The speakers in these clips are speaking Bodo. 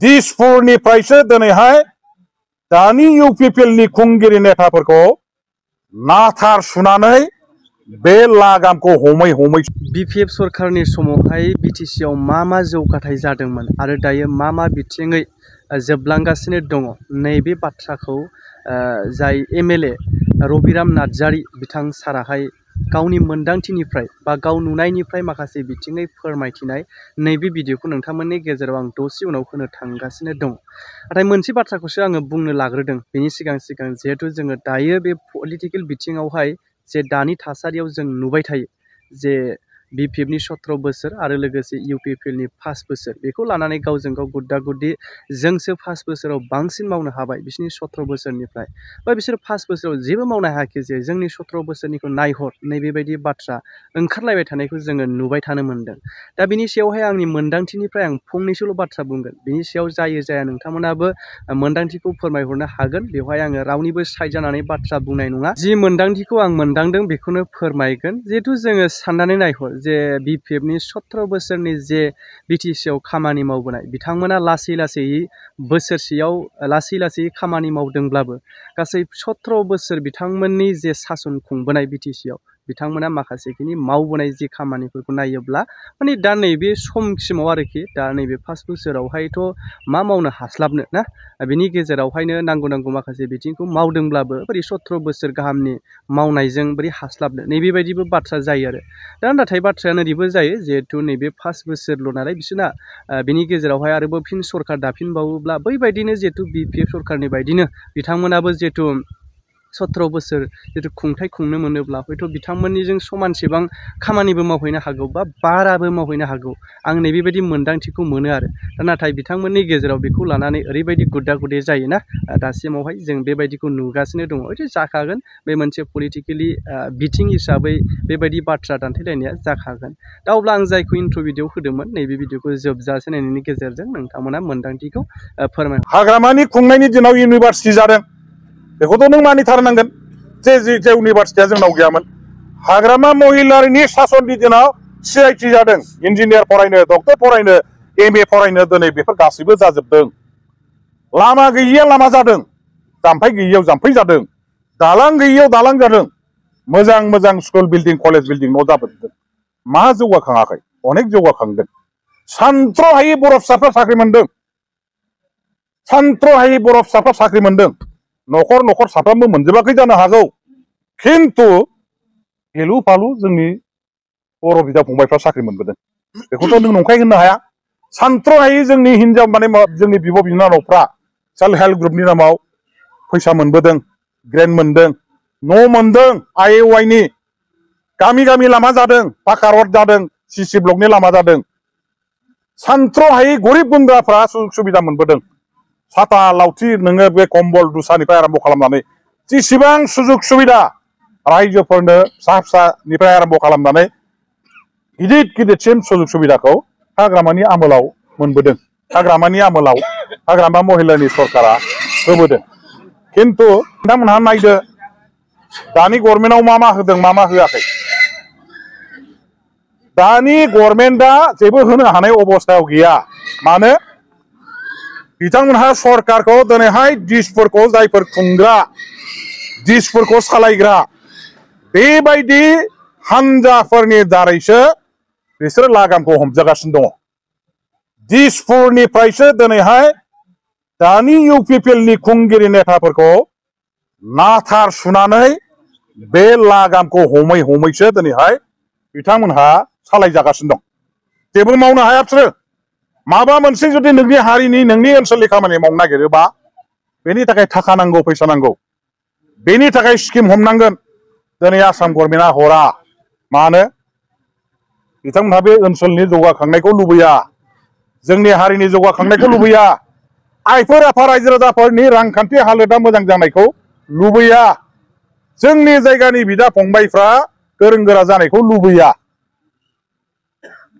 दिसपुरनिफ्रायसो दिनैहाय दानि इउपिपिएलनि खुंगिरि नेताफोरखौ नाथार सुनानै बे लागामखौ हमै हमै बिपिएफ सरकारनि समावहाय बिटिसिआव मा जौगाथाय जादोंमोन आरो दायो मा बिथिङै जोबलांगासिनो दङ नैबे बाथ्राखौ जाय एमएलए रबिराम नार्जारी बिथां साराहाय गावनि मोनदांथिनिफ्राय बा गाव नुनायनिफ्राय माखासे बिथिङै फोरमायथिनाय नैबे भिडिअखौ नोंथांमोननि गेजेराव आं दसे उनाव होनो थांगासिनो दं। नाथाय मोनसे बाथ्राखौसो आङो बुंनो लाग्रोदों बेनि सिगां जिहेथु जोङो दायो बे पलिटिकेल बिथिङावहाय जे दानि थासारियाव जों नुबाय थायो जे बिपिएफनि 17 बोसोर आरो लोगोसे इउपिपिएलनि 5 बोसोर बेखौ लानानै गावजों गाव गुद्दा गुद्दि जोंसो 5 बोसोराव बांसिन मावनो हाबाय बिसोरनि 17 बोसोरनिफ्राय बा बिसोर 5 बोसोराव जेबो मावनो हायाखै जे जोंनि 17 बोसोरनिखौ नायहर नैबेबायदि बाथ्रा ओंखारलायबाय थानायखौ जोङो नुबाय थानो मोनदों। दा बिनि सायावहाय आंनि मोनदांथिनिफ्राय आं फंनैसोल' बाथ्रा बुंगोन बिनि सायाव जायो जाया नोंथांमोनाबो मोनदांथिखौ फोरमायहरनो हागोन बेवहाय आङो रावनिबो साइड जानानै बाथ्रा बुंनाय नङा जि मोनदांथिखौ आं मोनदांदों बेखौनो फोरमायगोन। जिहेथु जोङो साननानै नायहर जे बिपिएफनि 17 बोसोरनि जे बिटिसिआव खामानि मावबोनाय बिथांमोना लासै लासै बोसोरसेयाव लासै खामानि मावदोंब्लाबो गासै 17 बोसोर बिथांमोननि जे सासन खुंबोनाय बिटिसिआव बिथांमोना माखासेखिनि मावबोनाय जि खामानिफोरखौ नायोब्ला माने दा नैबे समसिमाव आरोखि दा नैबे 5 बोसोरावहायथ' मा मावनो हास्लाबनो ना बिनि गेजेरावहायनो नांगौ माखासे बिथिंखौ मावदोंब्लाबो बोरै 17 बोसोर गाहामनि मावनायजों बोरै हास्लाबनो नैबेबायदिबो बाथ्रा जायो आरो दा नाथाय बाथ्राया नैबो जायो जिहेथु नैबे 5 बोसोरल' नालाय बिसोरना बिनि गेजेरावहाय आरोबाव फिन सरकार दाफिनबावोब्ला बैबायदिनो जिहेतु बिपिएफ सरकारनि बायदिनो बिथांमोनाबो जिहेतु 17 बोसोर जिहेतु खुंथाय खुंनो मोनोब्ला हयथ' बिथांमोननिजों समानसेबां खामानिबो मावहैनो हागौ बा बाराबो मावहैनो हागौ आं नैबेबायदि मोनदांथिखौ मोनो आरो दा नाथाय बिथांमोननि गेजेराव बेखौ लानानै ओरैबायदि गुद्दा गुद्दि जायोना दासिमावहाय जों बेबायदिखौ नुगासिनो दङ हयथ' जाखागोन बे मोनसे पलिटिकेलि बिथिं हिसाबै बेबायदि बाथ्रा दान्थेलायनाया जाखागोन। दा अब्ला आं जायखौ इन्ट्र' भिडिअ होदोंमोन नैबे भिडिअखौ जोबजासे नायनायनि गेजेरजों नोंथांमोना मोनदांथिखौ फोरमाय हाग्रामानि खुंनायनि दिनाव इउनिभार्सिटि जादों बेखौथ' नों मानिथारनांगोन जे इउनिभार्सिटिया जोंनाव गैयामोन। हाग्रामा महिलारिनि सासननि दिनाव CIT जादों इन्जिनियार फरायनो डक्टर फरायनो MA फरायनो दिनै बेफोर गासैबो जाजोबदों। लामा गैयिया लामा जादों जाम्फै गैयियाव जाम्फै जादों दालां गैयियाव दालां जादों मोजां स्कुल बिल्डिं कलेज बिल्डिं न' जाबोदों। मा जौगाखाङाखै अनेक जौगाखांदों। सानथ्र'हायि बर' फिसाफ्रा साख्रि मोनदों सानथ्र'हायि बर' फिसाफ्रा साख्रि मोनदों न'खर साफ्रोमबो मोनजोबाखै जानो हागौ खिन्थु फेलु फालु जोंनि बर' बिदा फंबायफ्रा साख्रि मोनबोदों बेखौथ' नों नंखाय होननो हाया। सानथ्र'हायि जोंनि हिनजाव माने जोंनि बिब' बिनानावफ्रा सेल्फ हेल्प ग्रुपनि नामाव फैसा मोनबोदों ग्रेन्ट मोनदों न' मोनदों IAY गामि लामा जादों पाका रड जादों CC ब्लकनि लामा जादों। सानथ्र'हायि गरिब गुन्द्राफ्रा सुजुग सुबिदा मोनबोदों। साथा लावथि नोङो बे कम्बल दुसानिफ्राय आरम्भ खालामनानै जेसेबां सुजुग सुबिदा रायजोफोरनो फिसानिफ्राय आरम्भ खालामनानै गिदिरसिम सुजुग सुबिदाखौ हाग्रामानि आमोलाव मोनबोदों। हाग्रामा महिलानि सरकारा होबोदों। खिन्थु नोंथांमोनहा नायदो दानि गभर्नमेन्टआव मा होदों मा होआखै। दानि गभर्नमेन्टआ जेबो होनो हानाय अबस्थायाव गैया। मानो बिथांमोनहा सरकारखौ दिनैहाय दिसपुरखौ जायफोर खुंग्रा दिसपुरखौ सालायग्रा बेबायदि हानजाफोरनि दारैसो बिसोरो लागामखौ हमजागासिनो दङ। दिसपुरनिफ्रायसो दिनैहाय दानि इउपिपिएलनि खुंगिरि नेताफोरखौ नाथार सुनानै बे लागामखौ हमै हमैसो दिनैहाय बिथांमोनहा सालायजागासिनो दं। जेबो मावनो हाया बिसोरो। माबा मोनसे जुदि नोंनि हारिनि नोंनि ओनसोलनि खामानि मावनो नागिरोबा बेनि थाखाय थाखा नांगौ फैसा नांगौ बेनि थाखाय स्किम हमनांगोन। दिनै आसाम गभर्नमेन्टआ हरा मानो बिथांमोनहा बे ओनसोलनि जौगाखांनायखौ लुबैया जोंनि हारिनि जौगाखांनायखौ लुबैया आइफोर आफा रायजो राजाफोरनि रांखान्थि हालोदा मोजां जानायखौ लुबैया जोंनि जायगानि बिदा फंबायफ्रा गोरों गोरा जानायखौ लुबैया।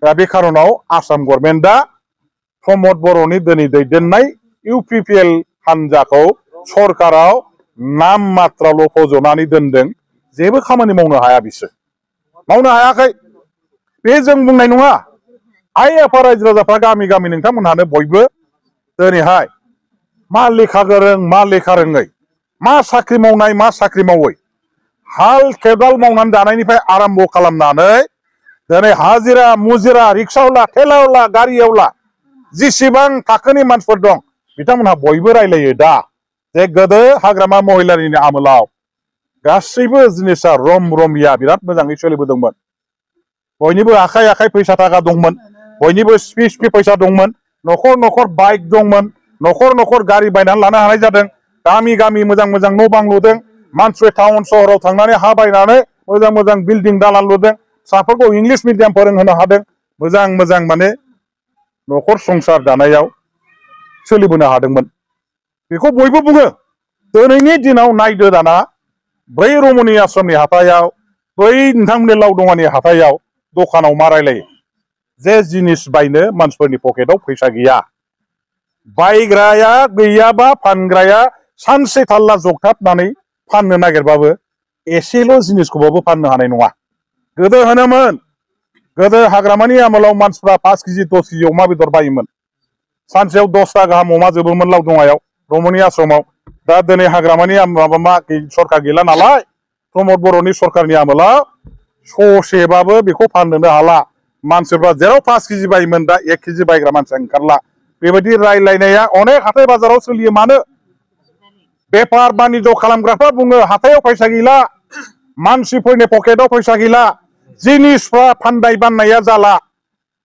दा बे खार'नाव आसाम गभर्नमेन्टआ प्रमद बर'नि दिनै दैदेननाय इउपिपिएल हानजाखौ सरकाराव नाम मात्रल' फज'नानै दोनदों। जेबो खामानि मावनो हाया बिसोर मावनो हायाखै बे जों बुंनाय नङा। आइ आफा रायजो राजाफ्रा गामि नोंथांमोनहानो बयबो दिनैहाय मा लेखा गोरों मा लेखा रोङै मा साख्रि मावनाय मा साख्रि मावै हाल खदाल मावनानै जानायनिफ्राय आरम्भ खालामनानै दिनै हाजिरा मुजिरा रिक्सावला थेलावला गारियावला जेसेबां थाखोनि मानसिफोर दं बिथांमोनहा बयबो रायलायो दा जे गोदो हाग्रामा महिलारिनि आमोलाव गासैबो जिनिसा रम रमिया बिराद मोजाङै सोलिबोदोंमोन बयनिबो आखाइ आखाइ फैसा थाखा दंमोन बयनिबो स्पि स्पि फैसा दंमोन न'खर न'खर बाइक दंमोन न'खर न'खर गारि बायनानै लानो हानाय जादों गामि गामि मोजां मोजां न' बां लुदों मानसिफोर टाउन सहराव थांनानै हा बायनानै मोजां मोजां बिल्डिं दालान लुदों फिसाफोरखौ इंलिस मिडियाम फोरोंहोनो हादों मोजां मोजां माने न'खर संसार दानायाव सोलिबोनो हादोंमोन बेखौ बयबो बुङो दिनैनि दिनाव नायदो दाना बै रमणी आश्रमनि हाथायाव बै नोंथांमोननि लावदङानि हाथायाव दखानाव मा रायलायो जे जिनिस बायनो मानसिफोरनि पकेटाव फैसा गैया बायग्राया गैयाबा फानग्राया सानसे थाल्ला जगथाबनानै फाननो नागिरबाबो एसेल' जिनिसखौबाबो फाननो हानाय नङा गोदो होनोमोन गोदो हाग्रामानि आमोलाव मानसिफ्रा 5 केजि 10 केजि अमा बेदर बायोमोन सानसेयाव 10ता गाहाम अमा जोबोमोन लावदङायाव रमणी आश्रमाव दा दिनै हाग्रामानि माबा सरकार गैला नालाय प्रमद बर'नि सरकारनि आमोलाव ससेबाबो बेखौ फाननोनो हाला मानसिफ्रा जेराव 5 केजि बायोमोन दा 1 केजि बायग्रा मानसिया ओंखारला बेबायदि रायलायनाया अनेक हाथाय बाजाराव सोलियो मानो बेफार बानिज्य खालामग्राफ्रा बुङो हाथायाव फैसा गैला मानसिफोरनि पकेटाव फैसा गैला जिनिसफ्रा फाननाय बाननाया जाला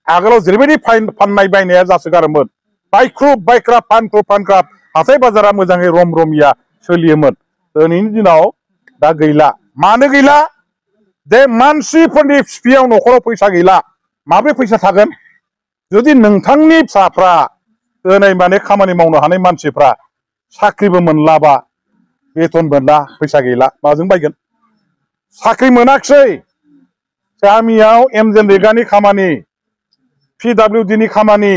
आगोलाव जेरैबायदि फाननाय बायनाया जासोगारोमोन बायख्रुब बायख्राब फानख्रुब फानख्राब हाथाय बाजारा मोजाङै रम रमिया सोलियोमोन दिनैनि दिनाव दा गैला मानो गैला जे मानसिफोरनि फिसायाव न'खराव फैसा गैला माबोरै फैसा थागोन जुदि नोंथांनि फिसाफ्रा दिनै माने खामानि मावनो हानाय मानसिफ्रा साख्रिबो मोनलाबा बेथन मोनला फैसा गैला माजों बायगोन साख्रि मोनाखसै गामियाव एमजेनरेगानि खामानि पिडब्लिउडिनि खामानि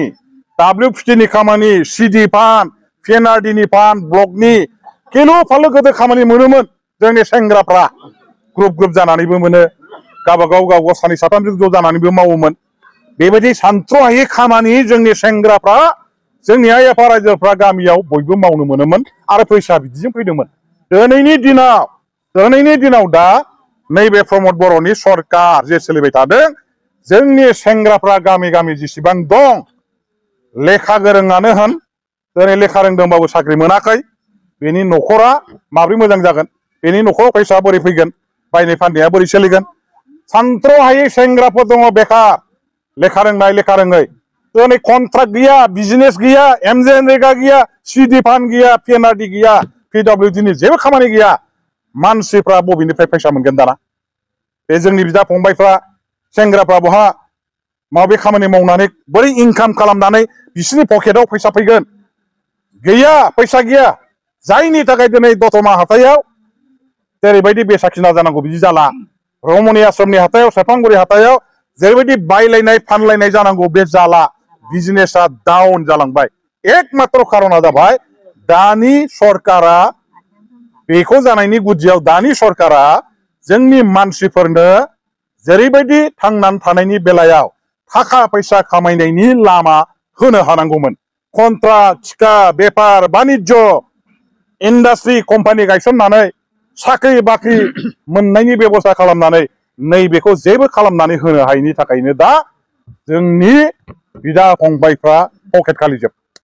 WFTनि खामानि सिडि फान्ड PNRDनि फान्ड ब्लकनि किलु फालु गोदो खामानि मोनोमोन जोंनि सेंग्राफ्रा ग्रुप ग्रुप जानानैबो मोनो गावबागाव सानै साथामजों ज' जानानैबो मावोमोन बेबायदि सानथ्र'हायै खामानि जोंनि सेंग्राफ्रा जोंनि आइ आफा रायजोफ्रा गामियाव बयबो मावनो मोनोमोन आरो फैसा बिदिजों फैदोंमोन दिनैनि दिनाव दा नैबे प्रमद बर'नि सरकार जे सोलिबाय थादों जोंनि सेंग्राफ्रा गामि गामि जेसेबां दं लेखा गोरोङानो होन दिनै लेखा रोंदोंबाबो साख्रि मोनाखै बेनि न'खरा माब्रै मोजां जागोन बेनि न'खराव फैसा बोरै फैगोन बायनाय फाननाया बोरै सोलिगोन सानथ्र'हायै सेंग्राफोर दङ बेखार लेखा रोंनाय लेखा रोङै दिनै कन्ट्राक्ट गैया बिजनेस गैया एमजेनरेगा गैया सिडि फान्ड गैया PNRD गैया PWDनि जेबो खामानि गैया मानसिफ्रा बबेनिफ्राय फैसा मोनगोन दाना बे जोंनि बिदा फंबायफ्रा सेंग्राफ्रा बहा माबे खामानि मावनानै बोरै इनकाम खालामनानै बिसोरनि पकेटाव फैसा फैगोन गैया फैसा गैया जायनि थाखाय दिनै दतमा हाथायाव जेरैबायदि बेसाखिना जानांगौ बिदि जाला रमणी आश्रमनि हाथायाव सेरफांगुरि हाथायाव जेरैबायदि बायलायनाय फानलायनाय जानांगौ बे जाला बिजनेसा डाउन जालांबाय एकमात्र खारना जाबाय दानि सरकारा बेखौ जानायनि गुदियाव दानि सरकारा जोंनि मानसिफोरनो जेरैबायदि थांनानै थानायनि बेलायाव थाखा फैसा खामायनायनि लामा होनो हानांगौमोन कन्ट्राक्ट थिका बेफार बानिज्य इन्डास्ट्रि कम्पानि गायसननानै साख्रि बाख्रि मोननायनि बेबस्था खालामनानै नैबेखौ जेबो खालामनानै होनो हायैनि थाखायनो दा जोंनि बिदा फंबायफ्रा पकेट खालि जोब